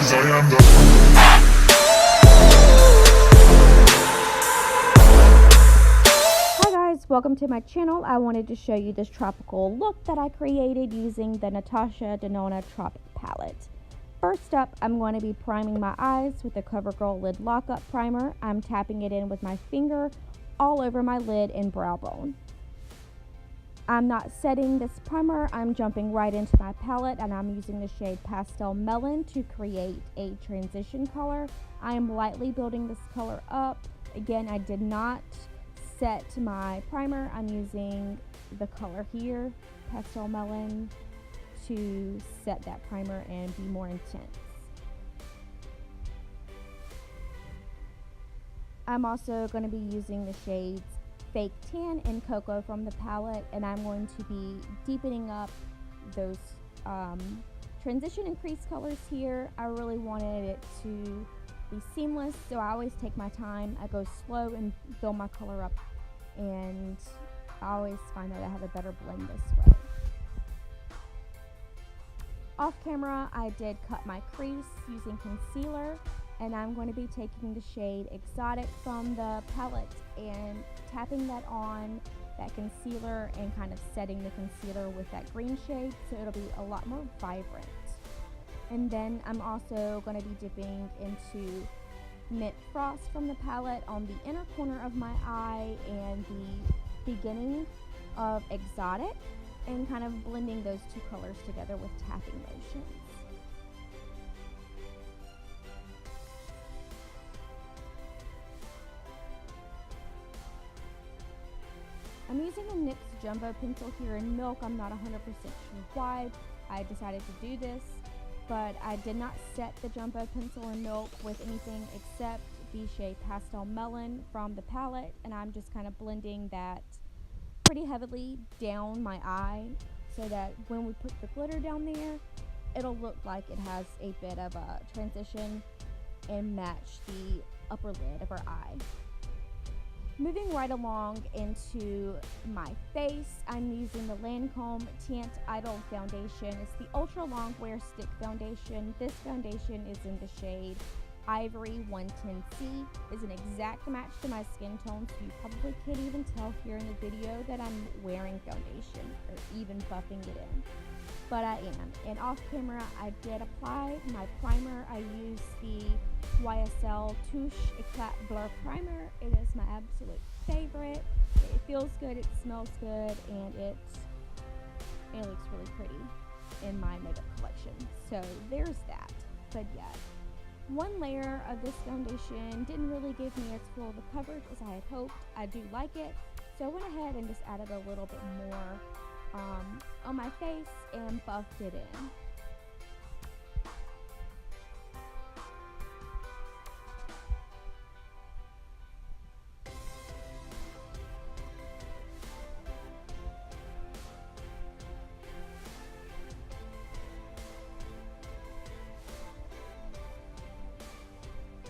'cause I am the welcome to my channel. I wanted to show you this tropical look that I created using the Natasha Denona Tropic palette. First up, I'm going to be priming my eyes with the Covergirl Lid Lock Up primer. I'm tapping it in with my finger all over my lid and brow bone. I'm not setting this primer, I'm jumping right into my palette, and I'm using the shade Pastel Melon to create a transition color. I am lightly building this color up. Again, I did not set my primer. I'm using the color here, Pastel Melon, to set that primer and be more intense. I'm also going to be using the shades Fake Tan and Cocoa from the palette, and I'm going to be deepening up those transition and crease colors here. I really wanted it to be seamless, so I always take my time. I go slow and build my color up, and I always find that I have a better blend this way. Off camera, I did cut my crease using concealer, and I'm going to be taking the shade Exotic from the palette and tapping that on that concealer and kind of setting the concealer with that green shade so it'll be a lot more vibrant. And then I'm also going to be dipping into Mint Frost from the palette on the inner corner of my eye and the beginning of Exotic, and kind of blending those two colors together with tapping motions. I'm using a NYX Jumbo pencil here in Milk. I'm not 100% sure why I decided to do this, but I did not set the Jumbo pencil in Milk with anything except the shade Pastel Melon from the palette, and I'm just kind of blending that pretty heavily down my eye so that when we put the glitter down there, it'll look like it has a bit of a transition and match the upper lid of our eye. Moving right along into my face, I'm using the Lancome Teint Idole foundation. It's the ultra long wear stick foundation. This foundation is in the shade Ivorie 110C. It's an exact match to my skin tone, so you probably can't even tell here in the video that I'm wearing foundation or even buffing it in. But I am. And off camera, I did apply my primer. I used the YSL Touche Eclat Blur Primer. It is my absolute favorite. It feels good, it smells good, and it looks really pretty in my makeup collection. So there's that. But yeah, one layer of this foundation didn't really give me as full of a coverage as I had hoped. I do like it, so I went ahead and just added a little bit more on my face and buffed it in.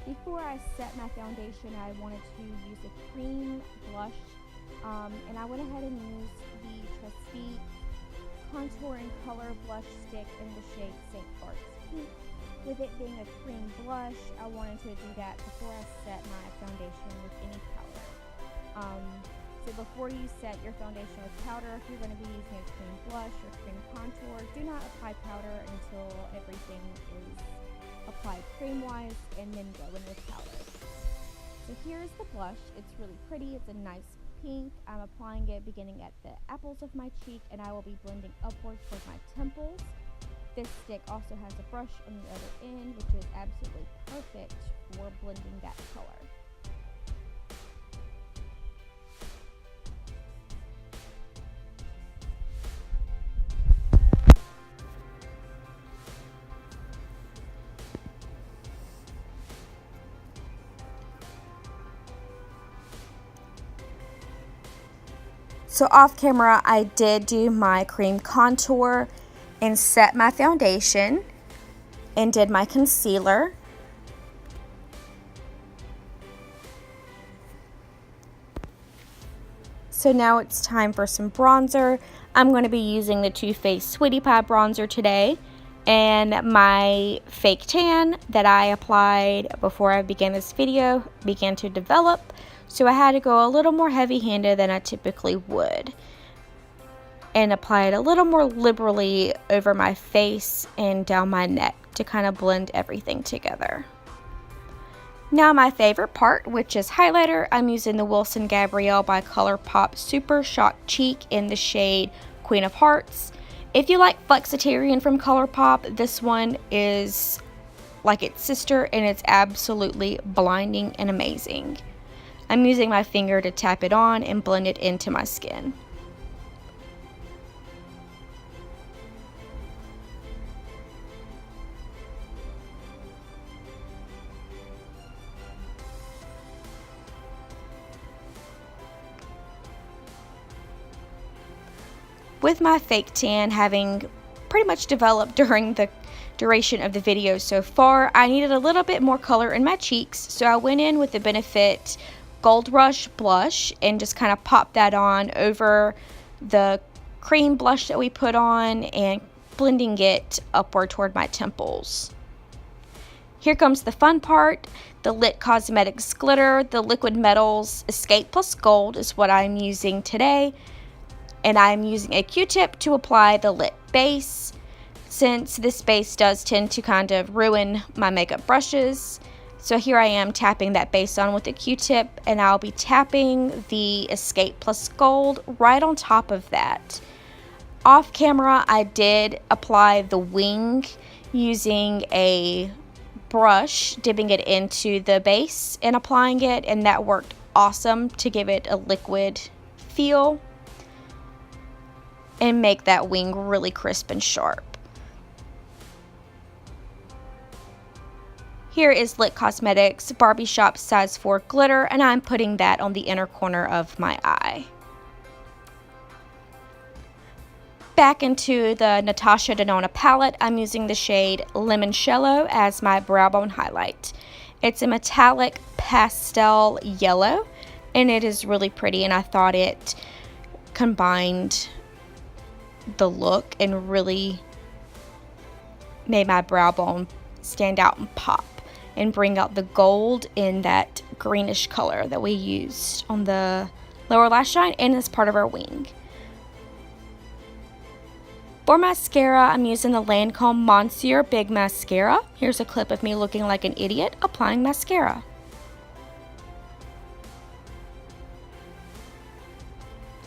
Before I set my foundation, I wanted to use a cream blush, and I went ahead and used the Trusty Contour and Color Blush Stick in the shade St. Bart's Pink. With it being a cream blush, I wanted to do that before I set my foundation with any powder. So before you set your foundation with powder, if you're going to be using a cream blush or cream contour, do not apply powder until everything is applied cream-wise, and then go in with powder. So here's the blush. It's really pretty. It's a nice pink. I'm applying it beginning at the apples of my cheek, and I will be blending upwards towards my temples. This stick also has a brush on the other end, which is absolutely perfect for blending that color. So off camera, I did do my cream contour and set my foundation and did my concealer. So now it's time for some bronzer. I'm going to be using the Too Faced Sweetie Pie bronzer today. And my fake tan that I applied before I began this video began to develop, so I had to go a little more heavy-handed than I typically would and apply it a little more liberally over my face and down my neck to kind of blend everything together. Now my favorite part, which is highlighter. I'm using the Wilson Gabrielle by ColourPop Super Shock Cheek in the shade Queen of Hearts. If you like Flexitarian from ColourPop, this one is like its sister and it's absolutely blinding and amazing. I'm using my finger to tap it on and blend it into my skin. With my fake tan having pretty much developed during the duration of the video so far, I needed a little bit more color in my cheeks, so I went in with the Benefit Gold Rush blush and just kind of popped that on over the cream blush that we put on and blending it upward toward my temples. Here comes the fun part, the Lit Cosmetics glitter. The Liquid Metals Escape Plus Gold is what I'm using today. And I'm using a Q-tip to apply the lit base, since this base does tend to kind of ruin my makeup brushes. So here I am tapping that base on with a Q-tip, and I'll be tapping the Escape Plus Gold right on top of that. Off camera, I did apply the wing using a brush, dipping it into the base and applying it, and that worked awesome to give it a liquid feel and make that wing really crisp and sharp. Here is Lit Cosmetics Barbie Shops size 4 glitter, and I'm putting that on the inner corner of my eye. Back into the Natasha Denona palette, I'm using the shade Limoncello as my brow bone highlight. It's a metallic pastel yellow, and it is really pretty, and I thought it combined the look and really made my brow bone stand out and pop and bring out the gold in that greenish color that we used on the lower lash line and as part of our wing. For mascara, I'm using the Lancôme Monsieur Big mascara. Here's a clip of me looking like an idiot applying mascara.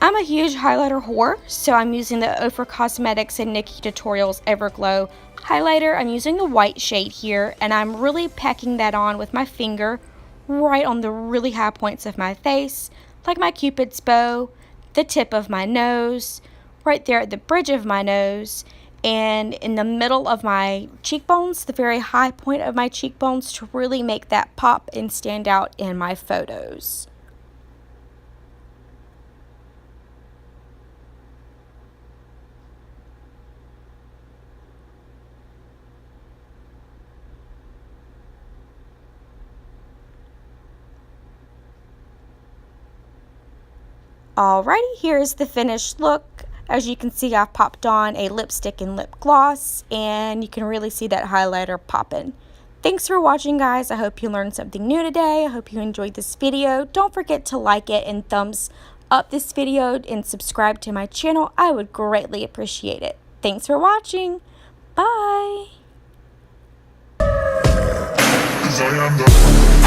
I'm a huge highlighter whore, so I'm using the Ofra Cosmetics and Nikki Tutorials Everglow highlighter. I'm using the white shade here, and I'm really packing that on with my finger right on the really high points of my face, like my Cupid's bow, the tip of my nose, right there at the bridge of my nose, and in the middle of my cheekbones, the very high point of my cheekbones, to really make that pop and stand out in my photos. Alrighty, here's the finished look. As you can see, I've popped on a lipstick and lip gloss, and you can really see that highlighter popping. Thanks for watching, guys. I hope you learned something new today. I hope you enjoyed this video. Don't forget to like it and thumbs up this video and subscribe to my channel. I would greatly appreciate it. Thanks for watching. Bye. 'Cause I am the